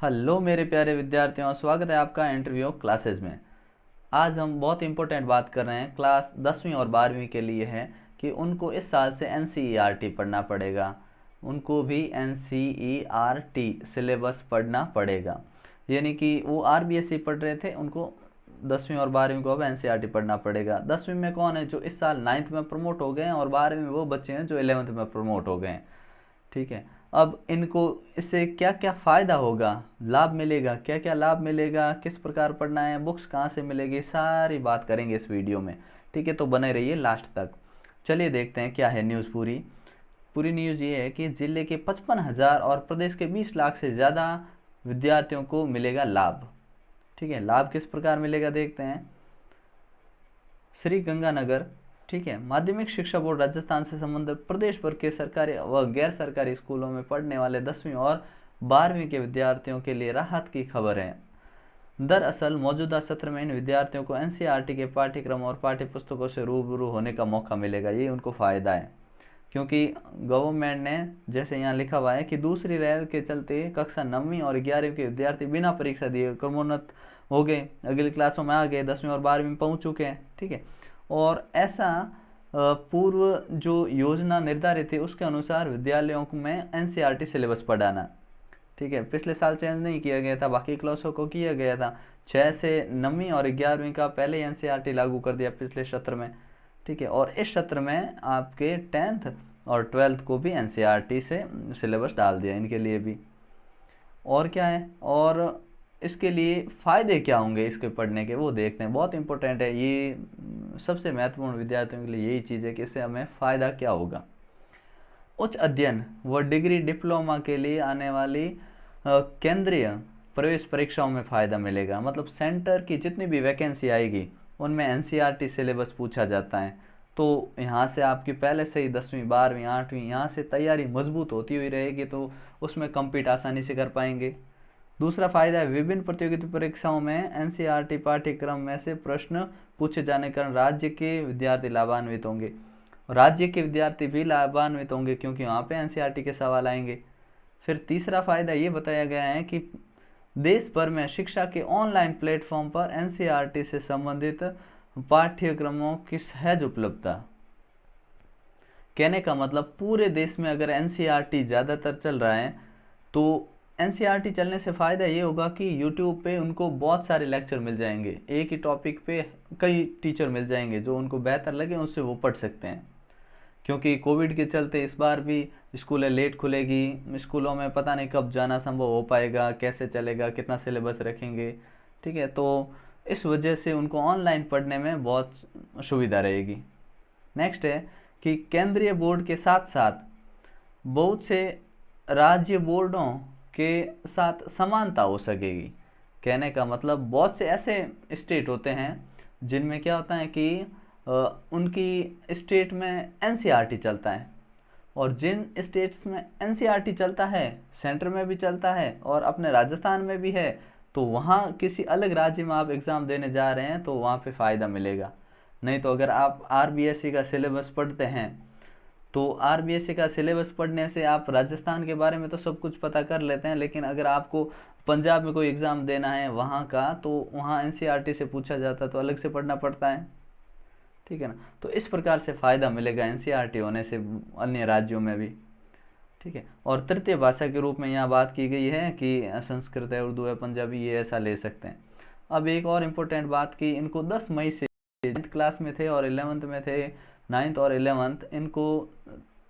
Hello मेरे प्यारे विद्यार्थियों, स्वागत है आपका इंटरव्यू क्लासेस में। आज हम बहुत इंपॉर्टेंट बात कर रहे हैं, क्लास 10वीं और 12वीं के लिए है कि उनको इस साल से एनसीईआरटी पढ़ना पड़ेगा। उनको भी एनसीईआरटी सिलेबस पढ़ना पड़ेगा। यानी कि वो आरबीएसई पढ़ रहे थे, उनको 10वीं और 12वीं को अब एनसीईआरटी पढ़ना पड़ेगा। 10वीं में कौन है? जो इस साल 9th में प्रमोट हो गए हैं, और 12वीं में वो बच्चे हैं जो 11th में प्रमोट हो गए हैं। ठीक है। अब इनको इससे क्या क्या फ़ायदा होगा, लाभ मिलेगा, क्या क्या लाभ मिलेगा, किस प्रकार पढ़ना है, बुक्स कहाँ से मिलेगी, सारी बात करेंगे इस वीडियो में। ठीक है, तो बने रहिए लास्ट तक। चलिए देखते हैं क्या है न्यूज़। पूरी पूरी न्यूज़ ये है कि ज़िले के 55,000 और प्रदेश के 20 लाख से ज़्यादा विद्यार्थियों को मिलेगा लाभ। ठीक है, लाभ किस प्रकार मिलेगा देखते हैं। श्री गंगानगर, ठीक है, माध्यमिक शिक्षा बोर्ड राजस्थान से संबंधित प्रदेश भर के सरकारी व गैर सरकारी स्कूलों में पढ़ने वाले 10वीं और 12वीं के विद्यार्थियों के लिए राहत की खबर है। दरअसल मौजूदा सत्र में इन विद्यार्थियों को एनसीईआरटी के पाठ्यक्रम और पाठ्य पुस्तकों से रूबरू होने का मौका मिलेगा। ये उनको फ़ायदा है, क्योंकि गवर्नमेंट ने जैसे यहाँ लिखा हुआ है कि दूसरी लहर के चलते कक्षा 9वीं और 11वीं के विद्यार्थी बिना परीक्षा दिए क्रमोन्नत हो गए, अगली क्लासों में आ गए, 10वीं और 12वीं में पहुँच चुके हैं। ठीक है, और ऐसा पूर्व जो योजना निर्धारित थी उसके अनुसार विद्यालयों में एनसीईआरटी सिलेबस पढ़ाना। ठीक है, पिछले साल चेंज नहीं किया गया था, बाकी क्लासों को किया गया था। 6 से 9वीं और 11वीं का पहले ही एनसीईआरटी लागू कर दिया पिछले सत्र में। ठीक है, और इस सत्र में आपके 10th और 12th को भी एनसीईआरटी से सिलेबस डाल दिया इनके लिए भी। और क्या है, और इसके लिए फ़ायदे क्या होंगे इसके पढ़ने के, वो देखते हैं। बहुत इंपॉर्टेंट है ये, सबसे महत्वपूर्ण विद्यार्थियों के लिए यही चीज़ है कि इससे हमें फ़ायदा क्या होगा। उच्च अध्ययन व डिग्री डिप्लोमा के लिए आने वाली केंद्रीय प्रवेश परीक्षाओं में फ़ायदा मिलेगा। मतलब सेंटर की जितनी भी वैकेंसी आएगी उनमें एनसीईआरटी सिलेबस पूछा जाता है। तो यहाँ से आपकी पहले से ही 10वीं 12वीं 8वीं यहाँ से तैयारी मजबूत होती हुई रहेगी, तो उसमें कम्पीट आसानी से कर पाएंगे। दूसरा फायदा है, विभिन्न प्रतियोगिता परीक्षाओं में एनसीईआरटी पाठ्यक्रम में से प्रश्न पूछे जाने के कारण राज्य के विद्यार्थी लाभान्वित होंगे। राज्य के विद्यार्थी भी लाभान्वित होंगे क्योंकि वहाँ पे एनसीईआरटी के सवाल आएंगे। फिर तीसरा फायदा ये बताया गया है कि देश भर में शिक्षा के ऑनलाइन प्लेटफॉर्म पर एनसीईआरटी से संबंधित पाठ्यक्रमों की सहज उपलब्धता। कहने का मतलब पूरे देश में अगर एनसीईआरटी ज़्यादातर चल रहा है तो एनसीईआरटी चलने से फ़ायदा ये होगा कि यूट्यूब पे उनको बहुत सारे लेक्चर मिल जाएंगे, एक ही टॉपिक पे कई टीचर मिल जाएंगे, जो उनको बेहतर लगे उससे वो पढ़ सकते हैं। क्योंकि कोविड के चलते इस बार भी स्कूलें लेट खुलेगी, स्कूलों में पता नहीं कब जाना संभव हो पाएगा, कैसे चलेगा, कितना सिलेबस रखेंगे। ठीक है, तो इस वजह से उनको ऑनलाइन पढ़ने में बहुत सुविधा रहेगी। नेक्स्ट है कि केंद्रीय बोर्ड के साथ साथ बहुत से राज्य बोर्डों के साथ समानता हो सकेगी। कहने का मतलब बहुत से ऐसे स्टेट होते हैं जिनमें क्या होता है कि उनकी स्टेट में एनसीईआरटी चलता है, और जिन स्टेट्स में एनसीईआरटी चलता है, सेंटर में भी चलता है और अपने राजस्थान में भी है, तो वहाँ किसी अलग राज्य में आप एग्ज़ाम देने जा रहे हैं तो वहाँ पे फ़ायदा मिलेगा। नहीं तो अगर आप आरबीएसई का सिलेबस पढ़ते हैं तो आरबीएसई का सिलेबस पढ़ने से आप राजस्थान के बारे में तो सब कुछ पता कर लेते हैं, लेकिन अगर आपको पंजाब में कोई एग्ज़ाम देना है वहाँ का, तो वहाँ एनसीईआरटी से पूछा जाता है, तो अलग से पढ़ना पड़ता है। ठीक है ना, तो इस प्रकार से फ़ायदा मिलेगा एनसीईआरटी होने से अन्य राज्यों में भी। ठीक है, और तृतीय भाषा के रूप में यहाँ बात की गई है कि संस्कृत है, उर्दू है, पंजाबी, ये ऐसा ले सकते हैं। अब एक और इम्पोर्टेंट बात की, इनको 10 मई से 9th क्लास में थे और 11th में थे, 9th और 11th, इनको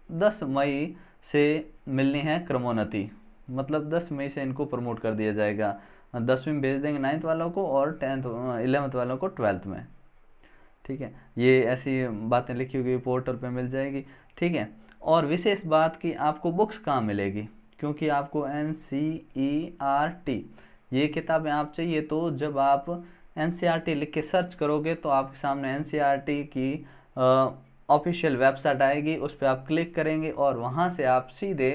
10 मई से मिलनी है क्रमोन्नति। मतलब 10 मई से इनको प्रमोट कर दिया जाएगा, 10वीं में भेज देंगे 9th वालों को और 10th 11th वालों को 12th में। ठीक है, ये ऐसी बातें लिखी हुई पोर्टल पे मिल जाएगी। ठीक है, और विशेष बात कि आपको बुक्स कहाँ मिलेगी, क्योंकि आपको एनसीईआरटी ये किताबें आप चाहिए, तो जब आप एनसीईआरटी लिख के सर्च करोगे तो आपके सामने एनसीईआरटी की ऑफिशियल वेबसाइट आएगी, उस पर आप क्लिक करेंगे और वहाँ से आप सीधे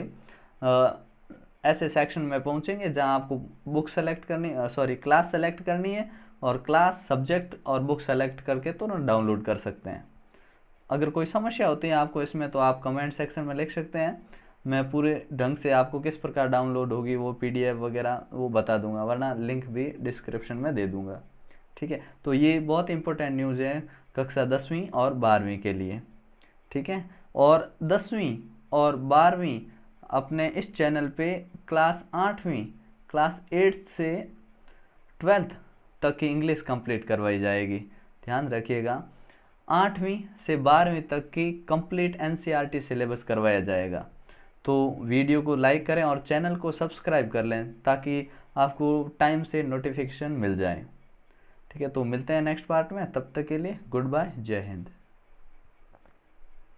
ऐसे सेक्शन में पहुँचेंगे जहाँ आपको बुक सेलेक्ट करनी, सॉरी क्लास सेलेक्ट करनी है, और क्लास, सब्जेक्ट और बुक सेलेक्ट करके तुरंत डाउनलोड कर सकते हैं। अगर कोई समस्या होती है आपको इसमें तो आप कमेंट सेक्शन में लिख सकते हैं, मैं पूरे ढंग से आपको किस प्रकार डाउनलोड होगी वो PDF वगैरह वो बता दूंगा, वरना लिंक भी डिस्क्रिप्शन में दे दूंगा। ठीक है, तो ये बहुत इंपॉर्टेंट न्यूज़ है कक्षा 10वीं और 12वीं के लिए। ठीक है, और 10वीं और 12वीं अपने इस चैनल पे क्लास 8वीं, क्लास 8 से 12th तक की इंग्लिश कंप्लीट करवाई जाएगी। ध्यान रखिएगा, 8वीं से 12वीं तक की कंप्लीट NCERT सिलेबस करवाया जाएगा। तो वीडियो को लाइक करें और चैनल को सब्सक्राइब कर लें ताकि आपको टाइम से नोटिफिकेशन मिल जाए। ठीक है, तो मिलते हैं नेक्स्ट पार्ट में, तब तक के लिए गुड बाय, जय हिंद।